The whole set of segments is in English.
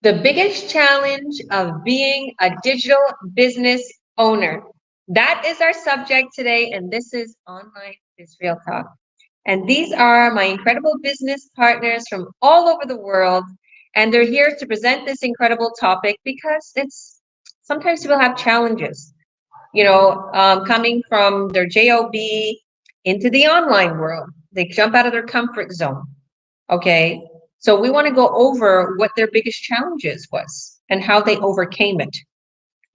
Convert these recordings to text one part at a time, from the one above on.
The biggest challenge of being a digital business owner. That is our subject today, and this is Online Israel Talk. And these are my incredible business partners from all over the world, and they're here to present this incredible topic because it's sometimes people have challenges, coming from their job into the online world. They jump out of their comfort zone. Okay. So we want to go over what their biggest challenges was and how they overcame it.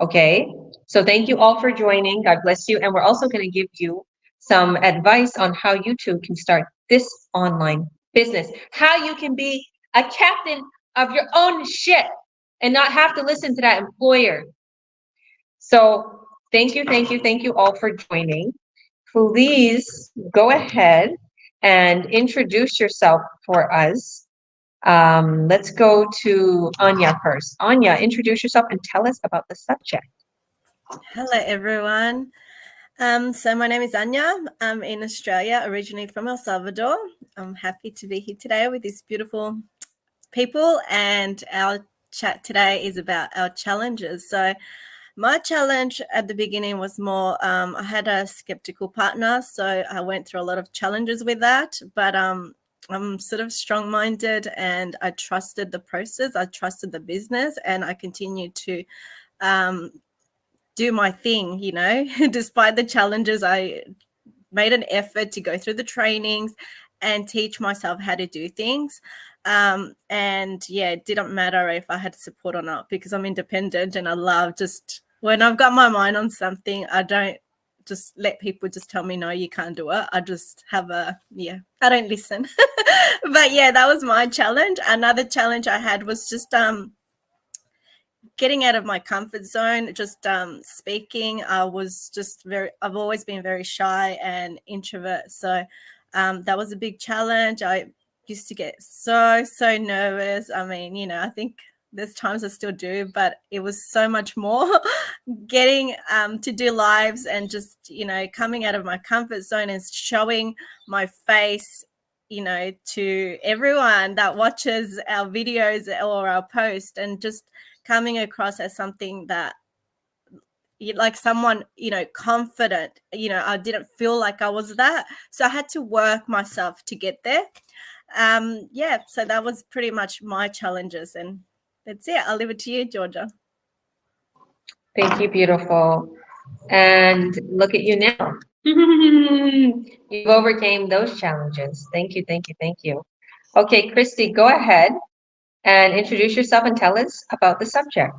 Okay. So thank you all for joining. God bless you. And we're also going to give you some advice on how you too can start this online business, how you can be a captain of your own ship and not have to listen to that employer. So thank you all for joining. Please go ahead and introduce yourself for us. Let's go to Anya first. Anya, introduce yourself and tell us about the subject. Hello, everyone. So my name is Anya. I'm in Australia, originally from El Salvador. I'm happy to be here today with these beautiful people, and our chat today is about our challenges. So my challenge at the beginning was more, I had a skeptical partner, so I went through a lot of challenges with that, but I'm sort of strong-minded and I trusted the process, I trusted the business, and I continued to do my thing, despite the challenges. I made an effort to go through the trainings and teach myself how to do things. And yeah, it didn't matter if I had support or not, because I'm independent and I love just when I've got my mind on something, I don't just let people just tell me, no, you can't do it. I just have I don't listen. But yeah, that was my challenge. Another challenge I had was just getting out of my comfort zone, just speaking. I've always been very shy and introvert. So that was a big challenge. I used to get so nervous. I mean, I think there's times I still do, but it was so much more getting to do lives and just, coming out of my comfort zone and showing my face, to everyone that watches our videos or our post, and just coming across as something that like someone, confident. I didn't feel like I was that. So I had to work myself to get there. So that was pretty much my challenges, and that's it. I'll leave it to you, Georgia. Thank you, beautiful. And look at you now. You've overcame those challenges. Thank you, thank you, thank you. Okay, Christy, go ahead and introduce yourself and tell us about the subject.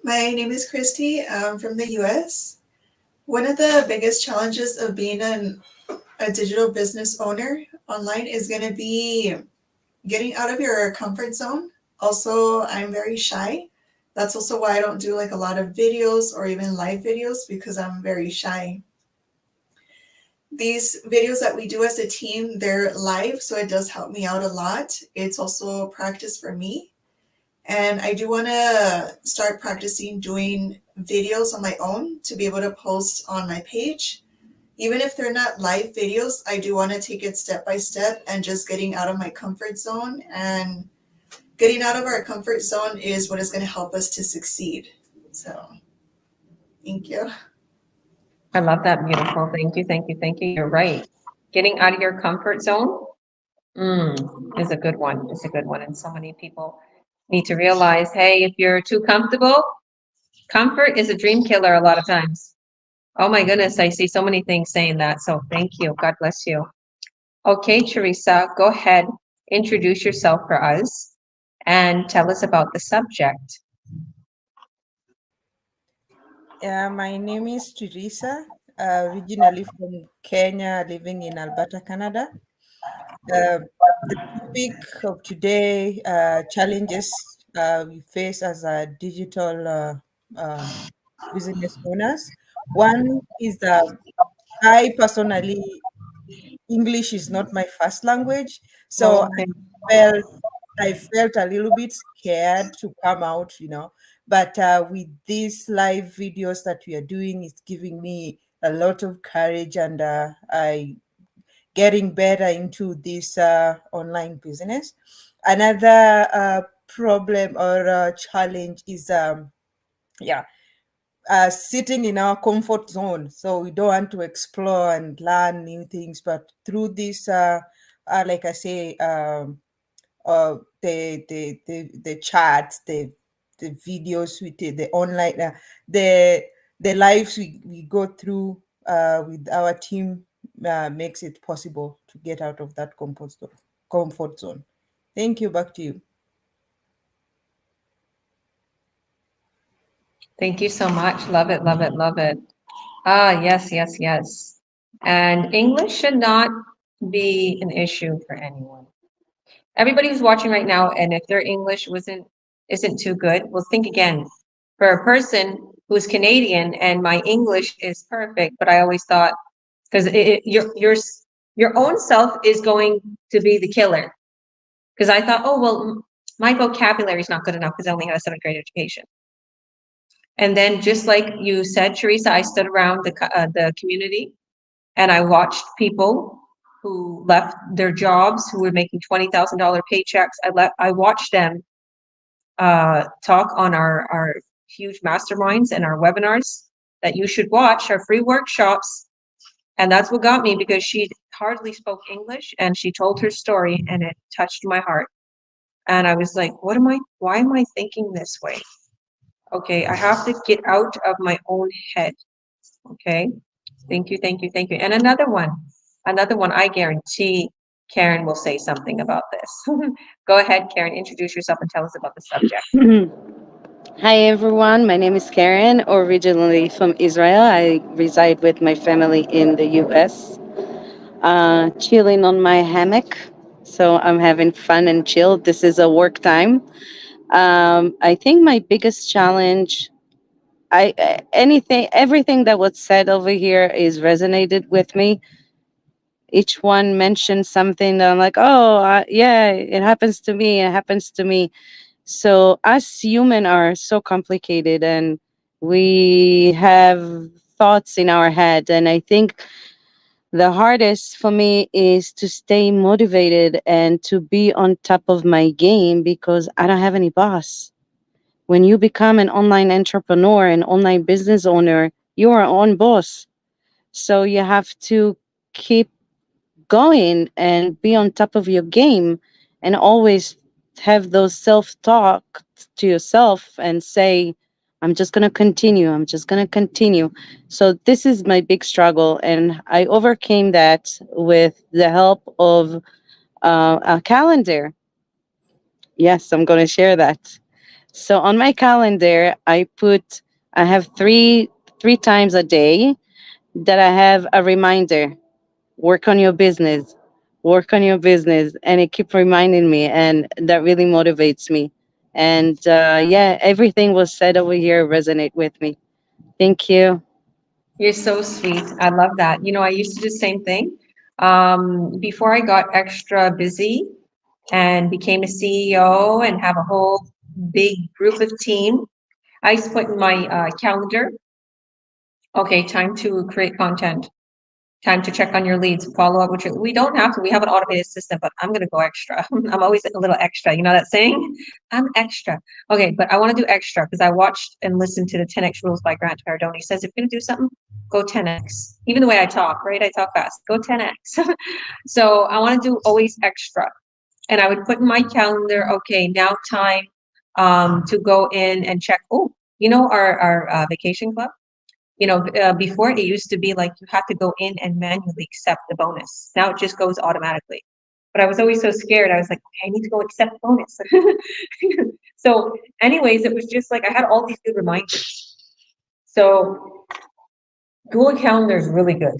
My name is Christy. I'm from the US. One of the biggest challenges of being a digital business owner online is going to be getting out of your comfort zone. Also, I'm very shy. That's also why I don't do like a lot of videos or even live videos, because I'm very shy. These videos that we do as a team, they're live, so it does help me out a lot. It's also practice for me. And I do want to start practicing doing videos on my own to be able to post on my page. Even if they're not live videos, I do want to take it step by step and just getting out of my comfort zone. And getting out of our comfort zone is what is going to help us to succeed. So, thank you. I love that, beautiful. Thank you, thank you, thank you. You're right. Getting out of your comfort zone is a good one. It's a good one. And so many people need to realize, hey, if you're too comfortable, comfort is a dream killer a lot of times. Oh my goodness, I see so many things saying that. So thank you. God bless you. Okay, Teresa, go ahead. Introduce yourself for us and tell us about the subject. My name is Teresa, originally from Kenya, living in Alberta, Canada. The topic of today, challenges we face as a digital business owners. One is that I personally, English is not my first language, so Okay. I felt a little bit scared to come out, but with these live videos that we are doing, it's giving me a lot of courage, and I getting better into this online business. Another problem or challenge is yeah, sitting in our comfort zone. So we don't want to explore and learn new things. But through this, like I say, the charts, the videos we take, the online, the lives we go through with our team makes it possible to get out of that comfort zone. Thank you. Back to you. Thank you so much. Love it, love it, love it. Ah, yes, yes, yes. And English should not be an issue for anyone. Everybody who's watching right now, and if their English wasn't isn't too good, well, think again. For a person who's Canadian and my English is perfect, but I always thought because your own self is going to be the killer. Because I thought, oh well, my vocabulary is not good enough because I only had a seventh grade education. And then, just like you said, Teresa, I stood around the community and I watched people who left their jobs, who were making $20,000 paychecks. I watched them talk on our huge masterminds and our webinars that you should watch, our free workshops. And that's what got me because she hardly spoke English and she told her story and it touched my heart. And I was like, why am I thinking this way? Okay, I have to get out of my own head. Okay. Thank you, thank you, thank you. And another one, I guarantee Karen will say something about this. Go ahead, Karen, introduce yourself and tell us about the subject. Hi everyone, my name is Karen, originally from Israel. I reside with my family in the US, chilling on my hammock. So I'm having fun and chill. This is a work time. I think my biggest challenge, everything that was said over here is resonated with me. Each one mentioned something that I'm like, oh, yeah, it happens to me. It happens to me. So us human are so complicated and we have thoughts in our head. And I think the hardest for me is to stay motivated and to be on top of my game because I don't have any boss. When you become an online entrepreneur, an online business owner, you are own boss. So you have to keep going and be on top of your game and always have those self-talk to yourself and say, I'm just going to continue, I'm just going to continue. So this is my big struggle and I overcame that with the help of a calendar. Yes, I'm going to share that. So on my calendar I have three times a day that I have a reminder, work on your business, work on your business. And it keep reminding me and that really motivates me. And yeah, everything was said over here resonate with me. Thank you. You're so sweet. I love that. You know, I used to do the same thing. Before I got extra busy and became a CEO and have a whole big group of team, I used to put in my calendar, okay, time to create content, time to check on your leads, follow up with your, we don't have to, we have an automated system, but I'm going to go extra. I'm always a little extra. You know that saying? I'm extra. Okay, but I want to do extra because I watched and listened to the 10X rules by Grant Cardone. He says, if you're going to do something, go 10X. Even the way I talk, right? I talk fast. Go 10X. So I want to do always extra. And I would put in my calendar, okay, now time to go in and check. Oh, you know, our vacation club, you know, before it used to be like you had to go in and manually accept the bonus. Now it just goes automatically. But I was always so scared. I was like, okay, I need to go accept the bonus. So, anyways, it was just like I had all these good reminders. So, Google Calendar is really good.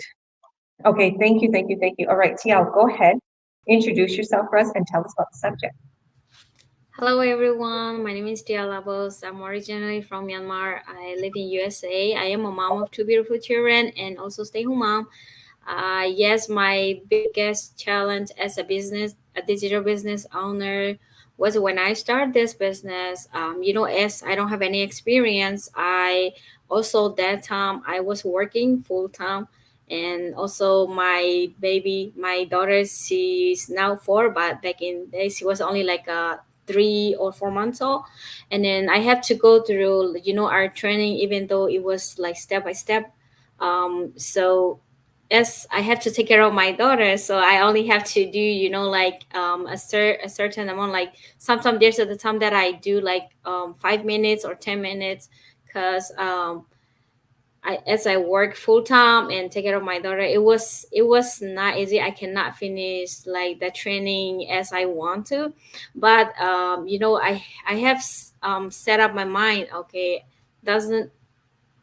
Okay, thank you, thank you, thank you. All right, TL, go ahead, introduce yourself for us, and tell us about the subject. Hello everyone, my name is Dia Labos. I'm originally from Myanmar. I live in USA. I am a mom of two beautiful children and also stay-home mom. Yes, my biggest challenge as a digital business owner, was when I started this business. As I don't have any experience, I also that time I was working full time, and also my daughter, she's now 4, but back in days she was only like 3 or 4 months old, and then I have to go through our training, even though it was like step by step. So as I have to take care of my daughter, so I only have to do like a certain amount. Like sometimes there's at the time that I do like 5 minutes or 10 minutes, because as I work full time and take care of my daughter, it was not easy. I cannot finish like the training as I want to, but I have set up my mind. Okay, doesn't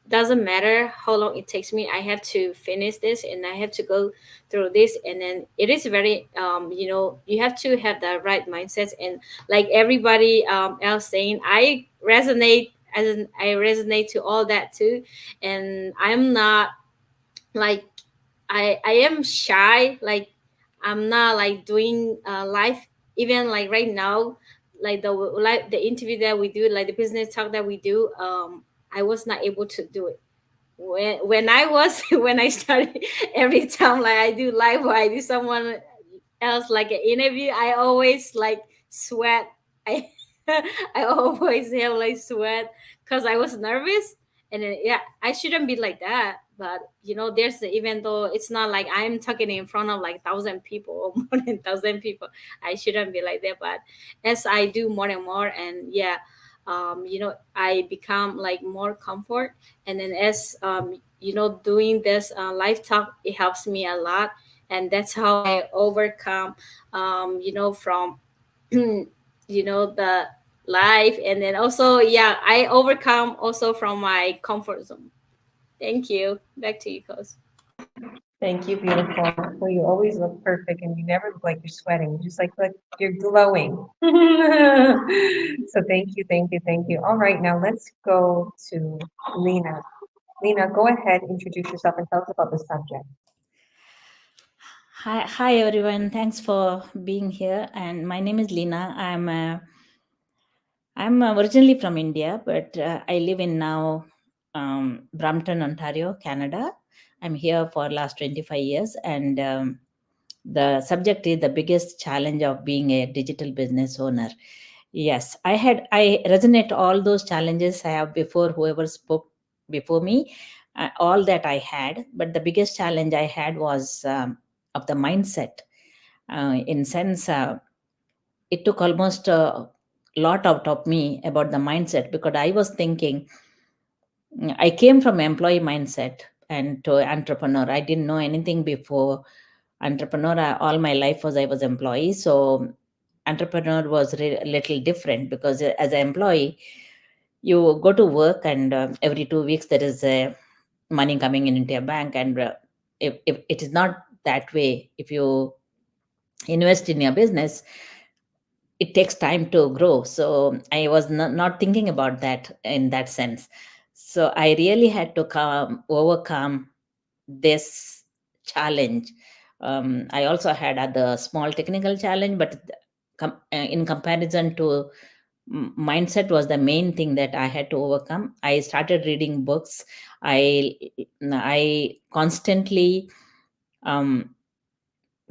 doesn't matter how long it takes me. I have to finish this and I have to go through this. And then it is very you have to have the right mindset. And like everybody else saying, I resonate to all that too. And I'm not like, I am shy. Like I'm not like doing live, even like right now, like the interview that we do, like the business talk that we do. I was not able to do it when I was when I started. Every time like I do live or I do someone else like an interview, I always like sweat. I I always have like sweat because I was nervous. And then, yeah, I shouldn't be like that. But there's even though it's not like I'm talking in front of like 1,000 people or more than 1,000 people, I shouldn't be like that. But as I do more and more, and yeah, I become like more comfort. And then as doing this live talk, it helps me a lot. And that's how I overcome from the life. And then also, yeah, I overcome also from my comfort zone. Thank you. Back to you, Coach. Thank you, beautiful. Well, you always look perfect and you never look like you're sweating. You just like look, you're glowing. So thank you, thank you, thank you. All right, now let's go to Lena. Lena, go ahead, introduce yourself and tell us about the subject. Hi everyone. Thanks for being here. And my name is Lina. I'm originally from India, but I live in now Brampton, Ontario, Canada. I'm here for last 25 years, and the subject is the biggest challenge of being a digital business owner. Yes, I resonate all those challenges I have before whoever spoke before me, all that I had. But the biggest challenge I had was of the mindset. In sense, it took almost a lot out of me about the mindset, because I was thinking, I came from employee mindset and to entrepreneur. I didn't know anything before entrepreneur. All my life was I was employee. So entrepreneur was a little different, because as an employee, you go to work and every 2 weeks there is money coming in into a bank. And if it is not that way, if you invest in your business, it takes time to grow. So I was not thinking about that in that sense. So I really had to overcome this challenge. I also had other small technical challenge, but in comparison to mindset was the main thing that I had to overcome. I started reading books. I constantly um,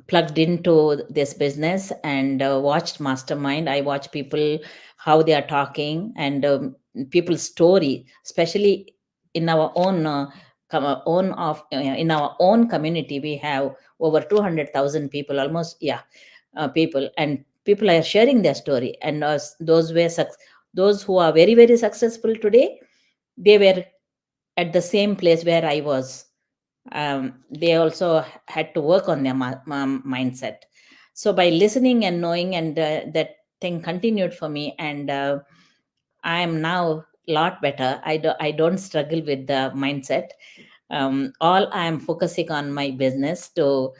plugged into this business and watched mastermind. I watch people how they are talking, and people's story, especially in our own in our own community. We have over 200,000 people, almost, yeah, people, and people are sharing their story. And those who are very very successful today, they were at the same place where I was. They also had to work on their mindset. So by listening and knowing, and that thing continued for me, and I am now a lot better. I don't struggle with the mindset. All I am focusing on my business to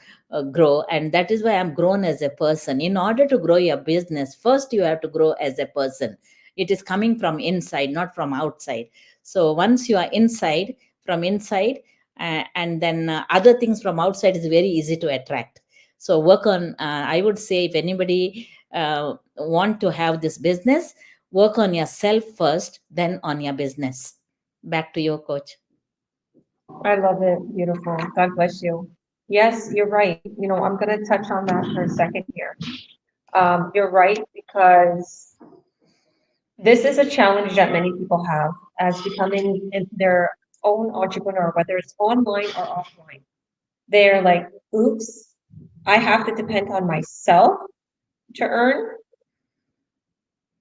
grow, and that is why I'm grown as a person. In order to grow your business, first you have to grow as a person. It is coming from inside, not from outside. So once you are inside, from inside, and then other things from outside is very easy to attract. So work on, I would say, if anybody want to have this business, work on yourself first, then on your business. Back to you, Coach. I love it. Beautiful. God bless you. Yes, you're right. I'm going to touch on that for a second here. You're right, because This is a challenge that many people have as becoming their own entrepreneur, whether it's online or offline. They're like, oops, I have to depend on myself to earn.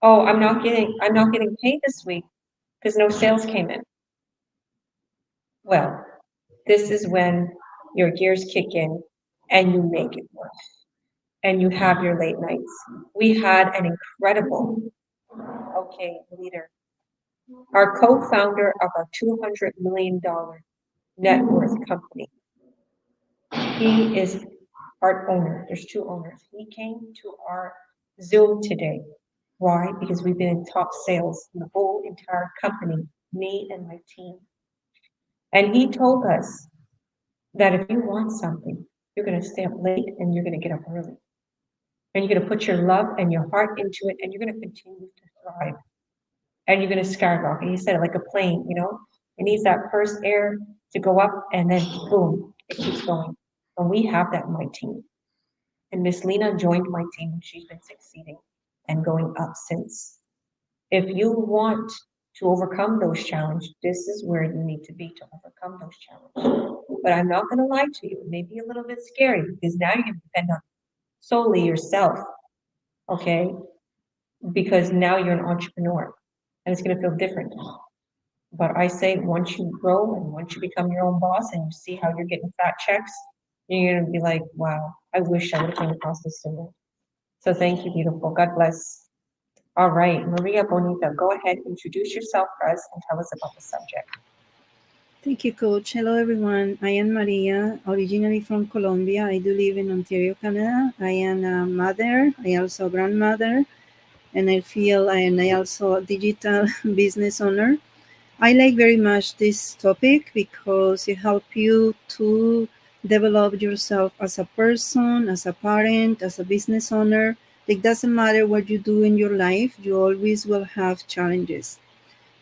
Oh, I'm not getting paid this week because no sales came in. Well, this is when your gears kick in and you make it work and you have your late nights. We had an incredible, okay, leader, our co-founder of our $200 million net worth company. He is part owner. There's two owners. He came to our Zoom today. Why? Because we've been in top sales in the whole entire company, me and my team. And he told us that if you want something, you're going to stay up late and you're going to get up early. And you're going to put your love and your heart into it and you're going to continue to thrive. And you're going to skyrocket. He said it like a plane, you know? It needs that first air to go up and then boom, it keeps going. And we have that in my team. And Miss Lena joined my team and she's been succeeding and going up since. If you want to overcome those challenges, this is where you need to be to overcome those challenges. But I'm not going to lie to you, it may be a little bit scary because now you're going to depend on solely yourself, okay? Because now you're an entrepreneur and it's going to feel different. But I say once you grow and once you become your own boss and you see how you're getting fat checks, you're going to be like, wow, I wish I would have came across this sooner. So thank you, beautiful. God bless. All right, Maria Bonita, go ahead, introduce yourself for us and tell us about the subject. Thank you, Coach. Hello, everyone. I am Maria, originally from Colombia. I do live in Ontario, Canada. I am a mother. I also a grandmother, and I also a digital business owner. I like very much this topic because it helps you to develop yourself as a person, as a parent, as a business owner. It doesn't matter what you do in your life, you always will have challenges.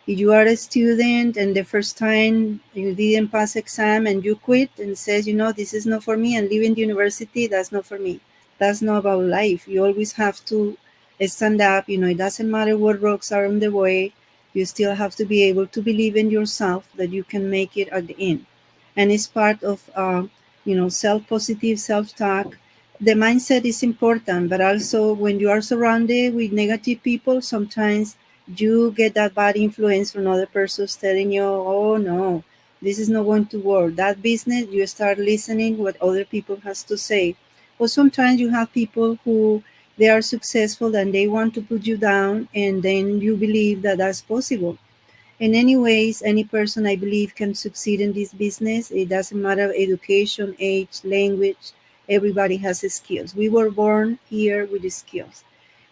If you are a student and the first time you didn't pass exam and you quit and says, this is not for me and leaving the university, that's not for me. That's not about life. You always have to stand up. It doesn't matter what rocks are on the way. You still have to be able to believe in yourself that you can make it at the end. And it's part of, self-positive self-talk. The mindset is important, but also when you are surrounded with negative people, sometimes you get that bad influence from other persons telling you, oh no, this is not going to work. That business, you start listening what other people has to say. Or sometimes you have people who they are successful and they want to put you down and then you believe that that's possible. In any ways, any person I believe can succeed in this business. It doesn't matter education, age, language. Everybody has skills. We were born here with the skills,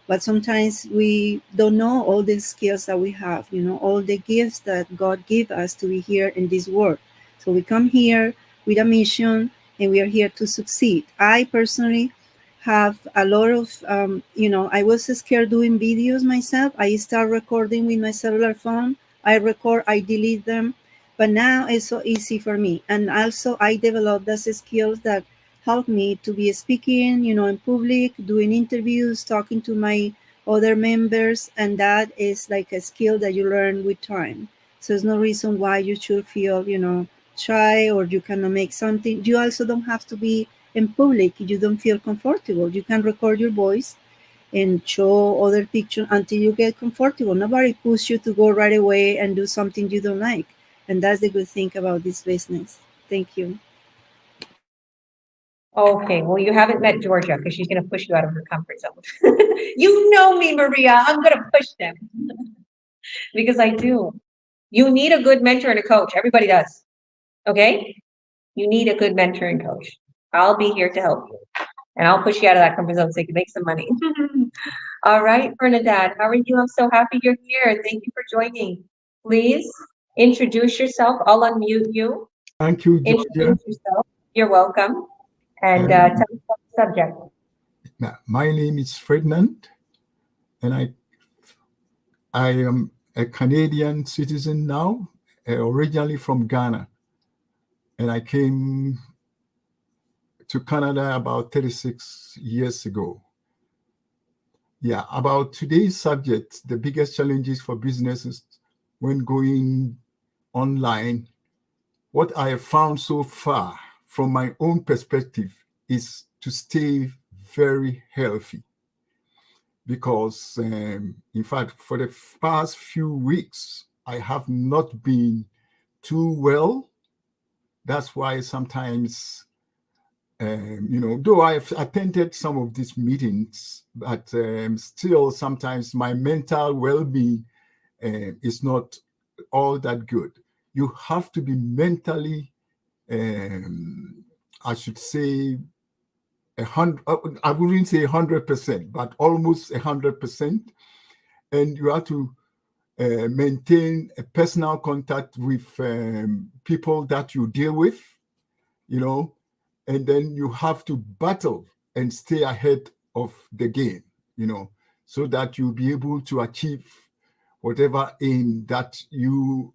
but sometimes we don't know all the skills that we have, all the gifts that God gave us to be here in this world. So we come here with a mission and we are here to succeed. I personally have a lot of, I was scared doing videos myself. I start recording with my cellular phone. I record, I delete them, but now it's so easy for me. And also I developed those skills that help me to be speaking, in public, doing interviews, talking to my other members, and that is like a skill that you learn with time. So there's no reason why you should feel, shy or you cannot make something. You also don't have to be in public if you don't feel comfortable. You can record your voice and show other pictures until you get comfortable. Nobody pushes you to go right away and do something you don't like. And that's the good thing about this business. Thank you. Okay, well, you haven't met Georgia because she's going to push you out of her comfort zone. You know me, Maria. I'm going to push them because I do. You need a good mentor and a coach. Everybody does. Okay? You need a good mentor and coach. I'll be here to help you. And I'll push you out of that comfort zone so you can make some money. All right, Bernadette, how are you? I'm so happy you're here. Thank you for joining. Please introduce yourself. I'll unmute you. Thank you, Georgia. Introduce yourself. You're welcome. And tell us about the subject. Now, my name is Ferdinand, and I am a Canadian citizen now, originally from Ghana. And I came to Canada about 36 years ago. Yeah, about today's subject, the biggest challenges for businesses when going online. What I have found so far from my own perspective is to stay very healthy, because in fact, for the past few weeks, I have not been too well. That's why sometimes, though I've attended some of these meetings, but still sometimes my mental well-being is not all that good. You have to be mentally, I should say, 100. I wouldn't say 100%, but almost 100%, and you have to maintain a personal contact with people that you deal with, and then you have to battle and stay ahead of the game, so that you'll be able to achieve whatever aim that you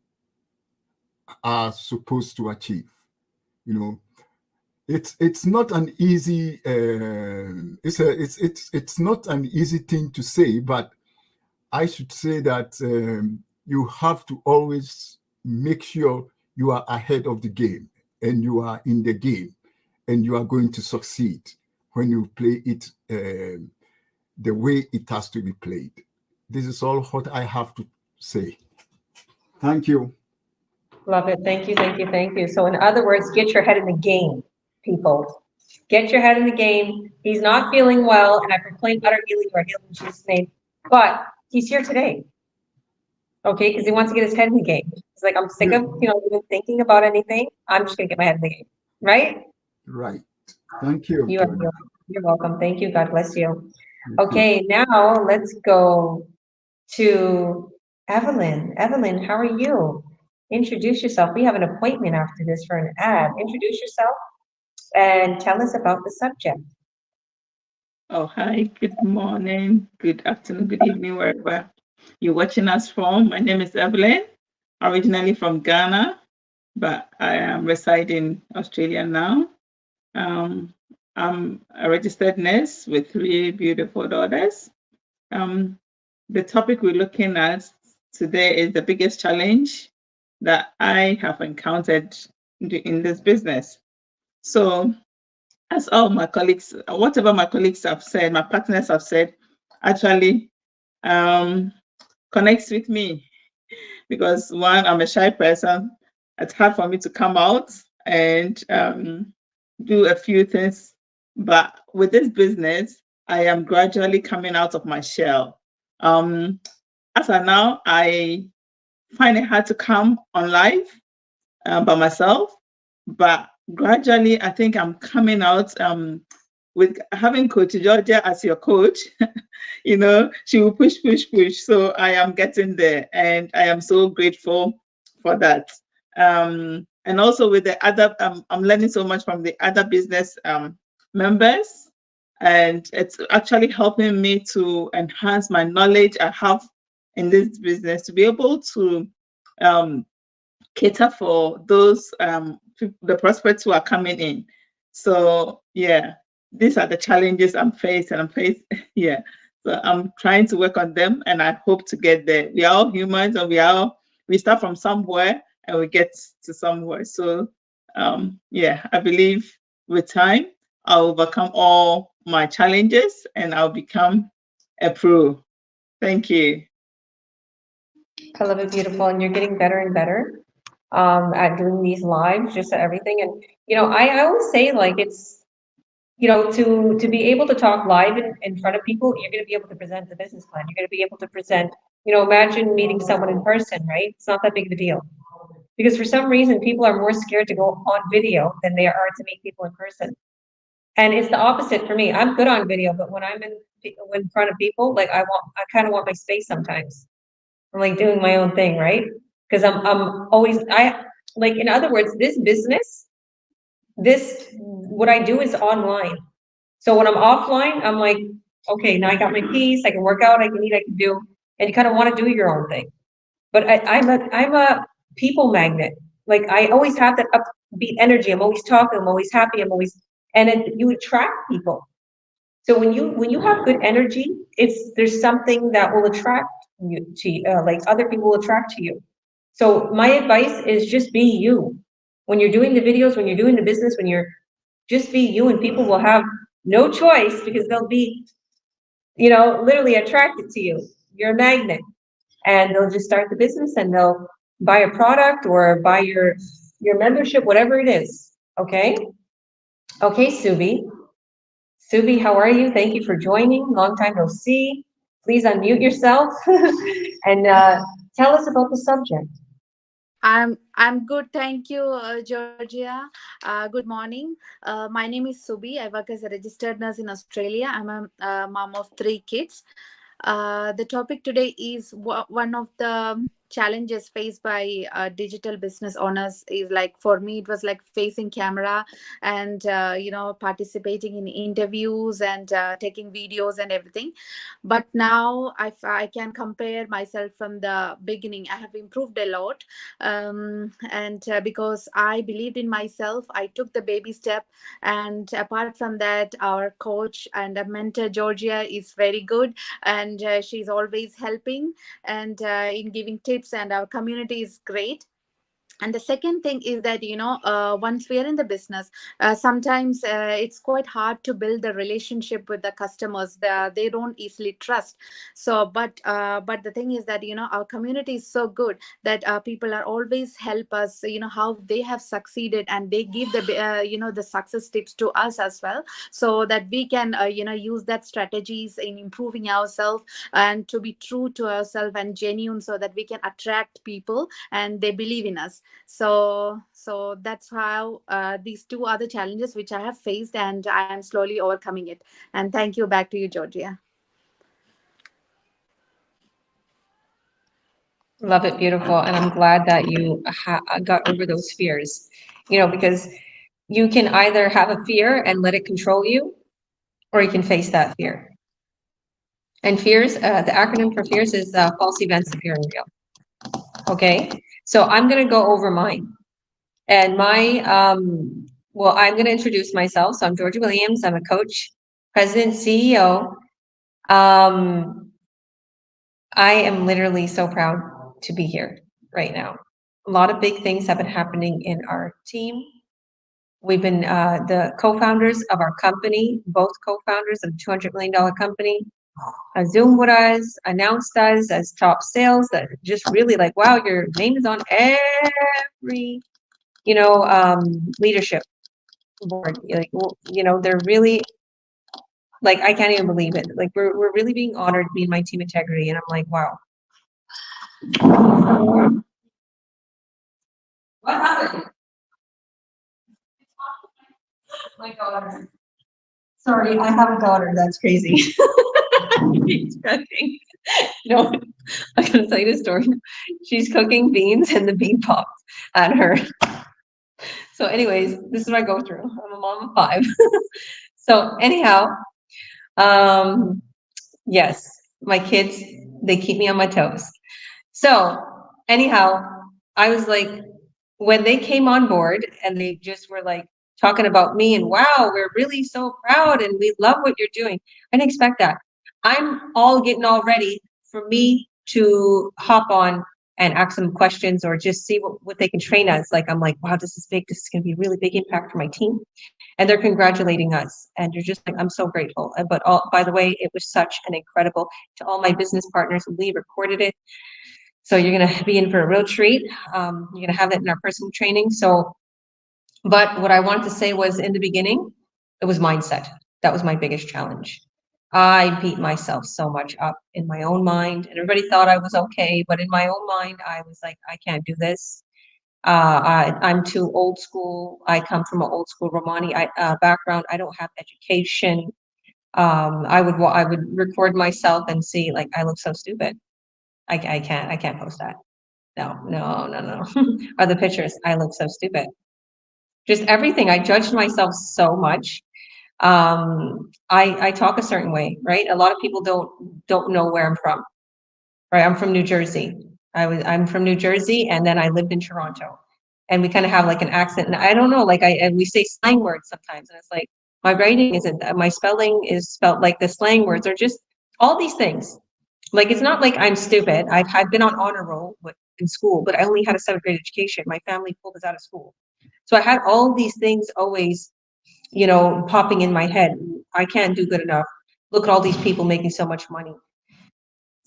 are supposed to achieve. It's not an easy it's not an easy thing to say, but I should say that you have to always make sure you are ahead of the game and you are in the game and you are going to succeed when you play it the way it has to be played. This is all what I have to say. Thank you. Love it. Thank you, thank you, thank you. So in other words, get your head in the game, people. Get your head in the game. He's not feeling well, and I proclaim utter healing or healing in Jesus' name. But he's here today. Okay, because he wants to get his head in the game. He's like, I'm sick of, even thinking about anything. I'm just gonna get my head in the game. Right? Right. Thank you. You're welcome. Thank you. God bless you. Okay, now let's go to Evelyn. Evelyn, how are you? Introduce yourself. We have an appointment after this for an ad. Introduce yourself and tell us about the subject. Oh, hi. Good morning, good afternoon, good evening, wherever you're watching us from. My name is Evelyn, originally from Ghana, but I am residing in Australia now. I'm a registered nurse with 3 beautiful daughters. The topic we're looking at today is the biggest challenge that I have encountered in this business. So, as all my colleagues, whatever my colleagues have said, my partners have said, actually connects with me, because one, I'm a shy person. It's hard for me to come out and do a few things. But with this business, I am gradually coming out of my shell. As of now, I find it hard to come on live by myself, but gradually I think I'm coming out with having Coach Georgia as your coach. She will push. So I am getting there, and I am so grateful for that. And also with the other, I'm learning so much from the other business members, and it's actually helping me to enhance my knowledge I have in this business to be able to cater for those the prospects who are coming in. So yeah, these are the challenges I'm facing. Yeah. So I'm trying to work on them, and I hope to get there. We are all humans, and we start from somewhere and we get to somewhere. So yeah, I believe with time I'll overcome all my challenges and I'll become a pro. Thank you. I love it, beautiful, and you're getting better and better at doing these lives, just at everything. And I always say, like, it's to be able to talk live in front of people, you're going to be able to present the business plan. You're going to be able to present. Imagine meeting someone in person, right? It's not that big of a deal, because for some reason people are more scared to go on video than they are to meet people in person. And it's the opposite for me. I'm good on video, but when I'm in front of people, like I kind of want my space sometimes. I'm like doing my own thing, right? Because I'm always like, in other words, this business, what I do is online. So when I'm offline, I'm like, okay, now I got my peace. I can work out. I can eat. I can do, and you kind of want to do your own thing. But I'm a people magnet. Like, I always have that upbeat energy. I'm always talking. I'm always happy. And you attract people. So when you have good energy, there's something that will attract you to like other people will attract to you. So my advice is just be you. When you're doing the videos, when you're doing the business, when you're just be you, and people will have no choice because they'll be, literally attracted to you. You're a magnet, and they'll just start the business and they'll buy a product or buy your membership, whatever it is. Okay. Okay, Subi. Subi, how are you? Thank you for joining. Long time no see. Please unmute yourself and tell us about the subject. I'm good, thank you, Georgia. Good morning. My name is Subi. I work as a registered nurse in Australia. I'm a mom of 3 kids. The topic today is one of the challenges faced by digital business owners is like, for me it was like facing camera and participating in interviews and taking videos and everything. But now I can compare myself from the beginning. I have improved a lot, and because I believed in myself, I took the baby step. And apart from that, our coach and mentor Georgia is very good, and she's always helping and in giving tips, and our community is great. And the second thing is that once we are in the business, sometimes it's quite hard to build the relationship with the customers. They don't easily trust. So but the thing is that our community is so good that people are always help us, how they have succeeded, and they give the success tips to us as well, so that we can use that strategies in improving ourselves, and to be true to ourselves and genuine, so that we can attract people and they believe in us. So that's how these 2 other challenges which I have faced, and I am slowly overcoming it. And thank you. Back to you, Georgia. Love it, beautiful. And I'm glad that you got over those fears, because you can either have a fear and let it control you, or you can face that fear. And fears, the acronym for fears is false events appearing real. Okay, so I'm going to go over mine. And I'm going to introduce myself. So I'm Georgia Williams. I'm a coach, president, CEO. I am literally so proud to be here right now. A lot of big things have been happening in our team. We've been the co-founders of our company, both co-founders of a $200 million company. Zoom with us, announced us as top sales. That just really like, wow, your name is on every, leadership board. Like, they're really like, I can't even believe it. Like, we're really being honored, me and my team integrity, and I'm like, wow. What happened? My daughter. Sorry, I have a daughter. That's crazy. She's cooking. No, I'm gonna tell you the story. She's cooking beans, and the bean popped at her. So, anyways, this is what I go through. I'm a mom of 5. So, anyhow, yes, my kids, they keep me on my toes. So, anyhow, I was like, when they came on board and they just were like talking about me and wow, we're really so proud and we love what you're doing. I didn't expect that. I'm all getting all ready for me to hop on and ask them questions or just see what they can train us. Like, I'm like, wow, this is big. This is going to be a really big impact for my team. And they're congratulating us. And you're just like, I'm so grateful. But by the way, it was such an incredible, to all my business partners, we recorded it. So you're going to be in for a real treat. You're going to have that in our personal training. So, but what I wanted to say was in the beginning, it was mindset. That was my biggest challenge. I beat myself so much up in my own mind, and everybody thought I was okay. But in my own mind, I was like, I can't do this. I'm too old school. I come from an old school Romani background. I don't have education. I would record myself and see like I look so stupid. I can't post that. No. Are the pictures? I look so stupid. Just everything. I judged myself so much. I talk a certain way, right? A lot of people don't know where I'm from, right? I'm from New Jersey. I'm from New Jersey, and then I lived in Toronto, and we kind of have like an accent. And I don't know, like and we say slang words sometimes, and it's like, My writing isn't, my spelling is spelled like the slang words, or just all these things. Like, it's not like I'm stupid. I've been on honor roll in school, but I only had a 7th grade education. My family pulled us out of school. So I had all these things always, popping in my head. I can't do good enough. Look at all these people making so much money.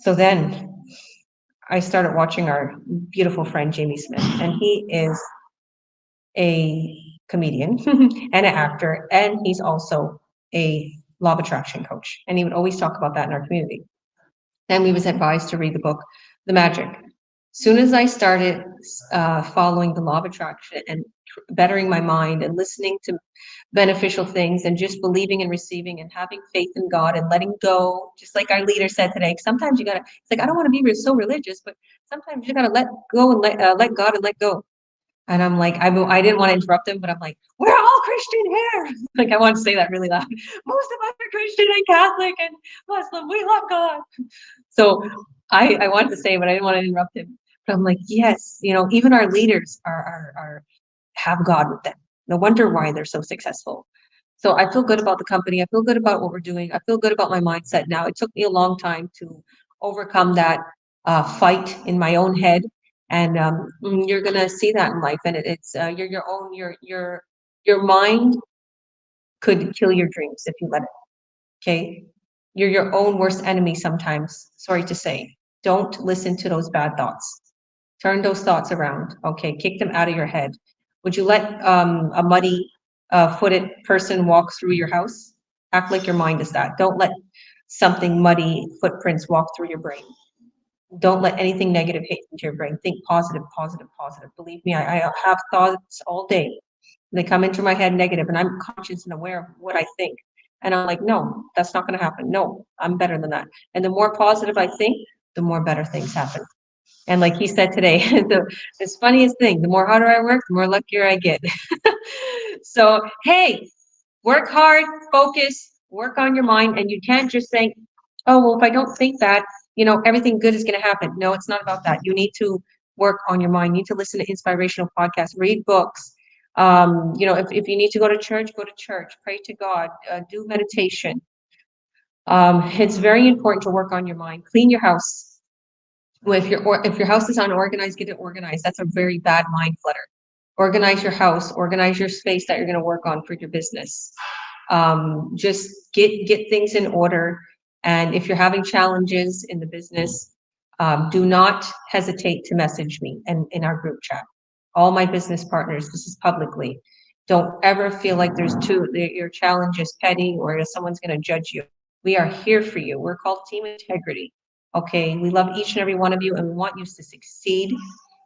So then I started watching our beautiful friend Jamie Smith, and he is a comedian and an actor, and he's also a law of attraction coach. And he would always talk about that in our community. And we was advised to read the book, The Magic. Soon as I started following the law of attraction and bettering my mind and listening to beneficial things and just believing and receiving and having faith in God and letting go, just like our leader said today, sometimes you gotta, it's like, I don't want to be so religious, but sometimes you gotta let go and let God and let go. And I'm like, I didn't want to interrupt him, but I'm like, we're all Christian here. Like, I want to say that really loud. Most of us are Christian and Catholic and Muslim. We love God. So I wanted to say, but I didn't want to interrupt him. But I'm like, yes, even our leaders are have God with them. No wonder why they're so successful. So I feel good about the company. I feel good about what we're doing. I feel good about my mindset now. It took me a long time to overcome that fight in my own head, and you're gonna see that in life. And it's you're your own. Your mind could kill your dreams if you let it. Okay, you're your own worst enemy sometimes. Sorry to say. Don't listen to those bad thoughts. Turn those thoughts around. Okay, kick them out of your head. Would you let a muddy footed person walk through your house? Act like your mind is that. Don't let something muddy footprints walk through your brain. Don't let anything negative hit into your brain. Think positive, positive, positive. Believe me, I have thoughts all day. They come into my head negative, and I'm conscious and aware of what I think. And I'm like, no, that's not going to happen. No, I'm better than that. And the more positive I think, the more better things happen. And like he said today, the funniest thing, the more harder I work, the more luckier I get. So, hey, work hard, focus, work on your mind, and you can't just think, oh, well, if I don't think that, everything good is going to happen. No, it's not about that. You need to work on your mind. You need to listen to inspirational podcasts, read books. If you need to go to church, pray to God, do meditation. It's very important to work on your mind. Clean your house. If your house is unorganized, get it organized. That's a very bad mind flutter. Organize your house, organize your space that you're going to work on for your business. Just get things in order. And if you're having challenges in the business, do not hesitate to message me in our group chat. All my business partners, this is publicly. Don't ever feel like your challenge is petty or someone's going to judge you. We are here for you. We're called Team Integrity. Okay, we love each and every one of you, and we want you to succeed.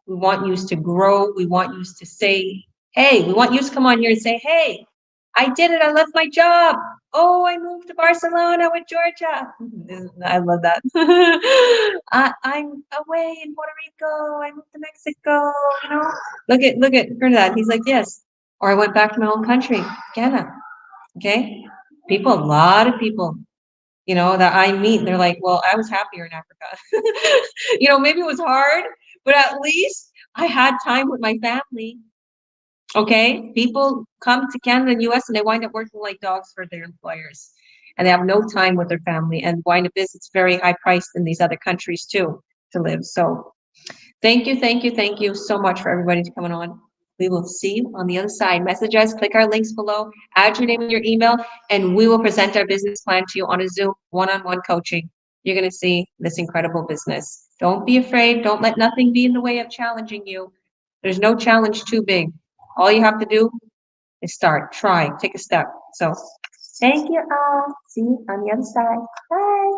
We want you to grow. We want you to say, hey, we want you to come on here and say, hey, I did it. I left my job. Oh, I moved to Barcelona with Georgia. I love that. I'm away in Puerto Rico. I moved to Mexico. Look at that. He's like, yes. Or I went back to my own country, Ghana. Okay, a lot of people, that I meet, they're like, well, I was happier in Africa. Maybe it was hard, but at least I had time with my family. Okay, people come to Canada and US and they wind up working like dogs for their employers, and they have no time with their family, and wind up it's very high priced in these other countries too to live. So thank you so much for everybody coming on. We will see you on the other side. Message us, click our links below, add your name and your email, and we will present our business plan to you on a Zoom one-on-one coaching. You're going to see this incredible business. Don't be afraid. Don't let nothing be in the way of challenging you. There's no challenge too big. All you have to do is start, try, take a step. So thank you all. See you on the other side. Bye.